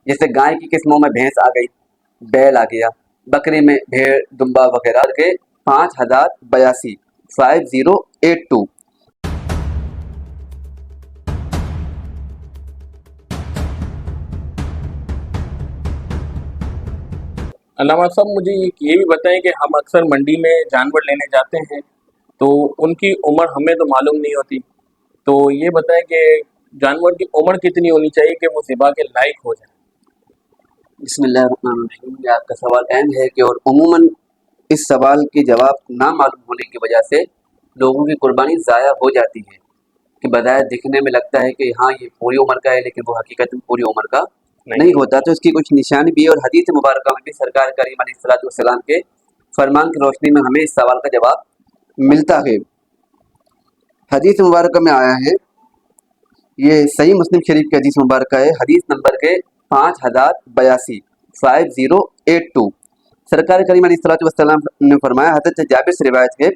जैसे गाय की किस्मों में भैंस आ गई, बैल आ गया, बकरी में भेड़, दुम्बा वगैरह के 5082 5082। अलावा साहब मुझे ये भी बताएं कि हम अक्सर मंडी में जानवर लेने जाते हैं तो उनकी उम्र हमें तो मालूम नहीं होती, तो ये बताएं कि जानवर की उम्र कितनी होनी चाहिए कि वो ज़िबा के लायक हो जाए। बिस्मिल्लाहिर्रहमानिर्रहीम। ये आपका सवाल अहम है कि और उमूमन इस सवाल के जवाब ना मालूम होने की वजह से लोगों की कुर्बानी ज़ाया हो जाती है कि बजाय दिखने में लगता है कि हाँ ये पूरी उम्र का है, लेकिन वो हकीकत में पूरी उम्र का नहीं होता। तो इसकी कुछ निशानी भी है और हदीस मुबारक में भी सरकार करीम अलैहिस्सलाम के फरमान की रोशनी में हमें इस सवाल का जवाब मिलता है। हदीस मुबारक में आया है, ये सही मुस्लिम शरीफ की हदीस मुबारक है, हदीस नंबर के 5082 5082। सरकार करीम अलैहिस्सलाम ने फरमाया, हज़रत जाबिर से रिवायत है,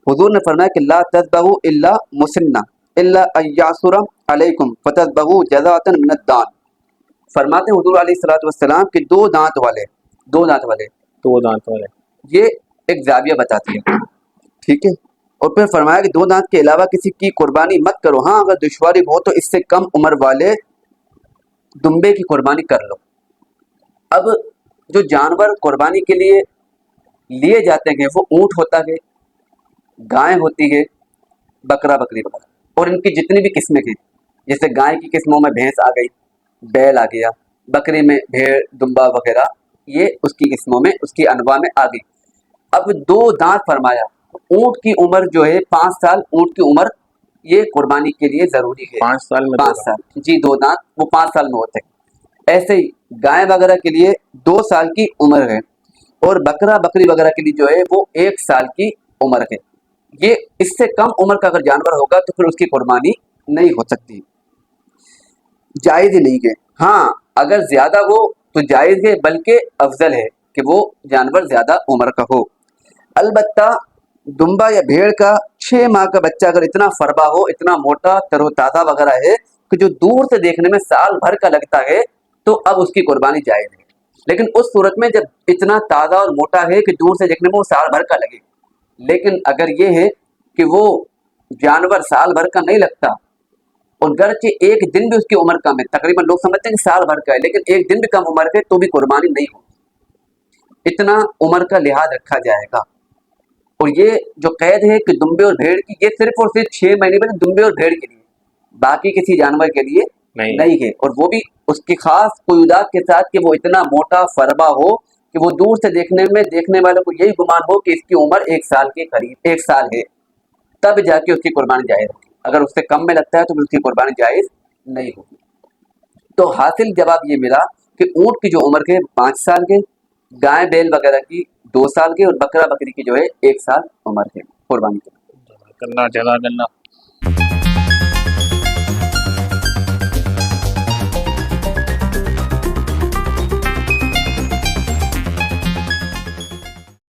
हुजूर ने फरमाया कि ला तज़बहू इल्ला मुसिन्ना इल्ला अय्यासुरा अलैकुम फतज़बहू जज़ाअतन मिनद दान। फरमाते हैं हुजूर अलैहिस्सलाम कि दो दांत वाले ये एक जाविया बताती है, ठीक है। और फिर फरमाया कि दो दांत के अलावा किसी की कुर्बानी मत करो, हाँ अगर दुश्वारी हो तो इससे कम उम्र वाले दुम्बे की कुर्बानी कर लो। अब जो जानवर कुर्बानी के लिए लिए जाते हैं वो ऊँट होता है, गाय होती है, बकरा बकरी वगैरह, और इनकी जितनी भी किस्में हैं, जैसे गाय की किस्मों में भैंस आ गई, बैल आ गया, बकरी में भेड़, दुम्बा वगैरह, ये उसकी किस्मों में उसकी अनवा में आ गई। अब दो दांत फरमाया, ऊँट की उम्र जो है 5 साल, ऊँट की उम्र ये कुर्बानी के लिए जरूरी है। 5 साल में 5 साल जी, दो दांत वो 5 साल में होते हैं। ऐसे ही गाय वगैरह के लिए 2 साल की उम्र है और बकरा बकरी वगैरह के लिए जो है वो 1 साल की उम्र है। ये इससे कम उम्र का अगर जानवर होगा तो फिर उसकी कुर्बानी नहीं हो सकती, जायज़ ही नहीं है। हाँ अगर ज्यादा हो तो जायज़ है, बल्कि अफजल है कि वो जानवर ज्यादा उम्र का हो। अलबत्ता दुम्बा या भेड़ का 6 माह का बच्चा अगर इतना फरबा हो, इतना मोटा तरोताज़ा वगैरह है कि जो दूर से देखने में साल भर का लगता है, तो अब उसकी कुर्बानी जायज़ है। लेकिन उस सूरत में जब इतना ताज़ा और मोटा है कि दूर से देखने में वो साल भर का लगे। लेकिन अगर ये है कि वो जानवर साल भर का नहीं लगता और गर्चे एक दिन भी उसकी उम्र कम है, तकरीबन लोग समझते हैं कि साल भर का है, लेकिन एक दिन भी कम उम्र है तो भी कुर्बानी नहीं हो, इतना उम्र का लिहाज रखा जाएगा। और ये जो कैद है कि दुम्बे और भेड़ की, ये सिर्फ और सिर्फ 6 महीने में दुम्बे और भेड़ के लिए, बाकी किसी जानवर के लिए नहीं है। और वो भी उसकी खास कुयुदात के साथ कि वो इतना मोटा फरबा हो कि वो दूर से देखने वालों को यही गुमान हो कि इसकी उम्र 1 साल के करीब, 1 साल है, तब जाके उसकी कुर्बानी जायज़ होगी। अगर उससे कम में लगता है तो उसकी कुर्बानी जायज़ नहीं होगी। तो हासिल जवाब ये मिला कि ऊँट की जो उम्र है 5 साल के, गाय बैल वगैरह की 2 साल के, और बकरा बकरी की जो है 1 साल उम्र है कुर्बानी की। जज़ाकल्लाह।